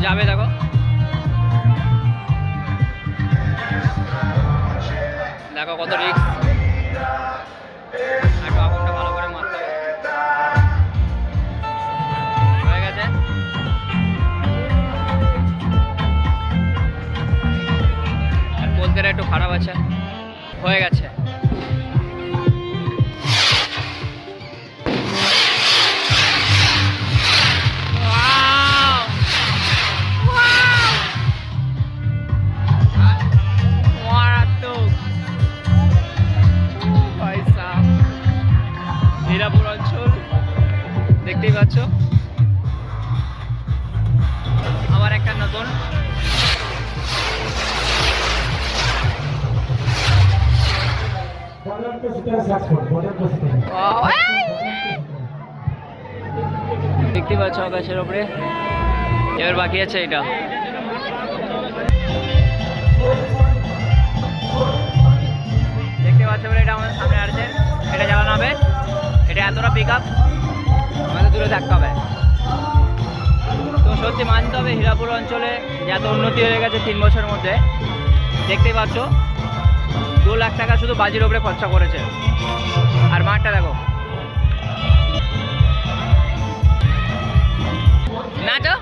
যাবে দেখো। দেখো কত রিস্ক। একটু আগুনটা ভালো করে মারতে হবে। হয়ে গেছে। আর বলতে একটু খারাপ আছে। হয়ে গেছে। হীরাপুর অঞ্চল দেখতেই পাচ্ছ। আবার একটা নতুন দেখতে পাচ্ছ আকাশের উপরে। এবার বাকি আছে এটা। দেখতে পাচ্ছ বলে এটা আমাদের সামনে আসছে। এটা চালানো হবে। এটা এতটা পিক আপ, আমাদের দূরে থাকতে হবে। তো সত্যি মানতে হবে হীরাপুর অঞ্চলে এত উন্নতি হয়ে গেছে 3 বছরের মধ্যে। দেখতেই পাচ্ছ 2 লাখ টাকা শুধু বাজির উপরে খরচা করেছে। আর মাঠটা দেখো না তো।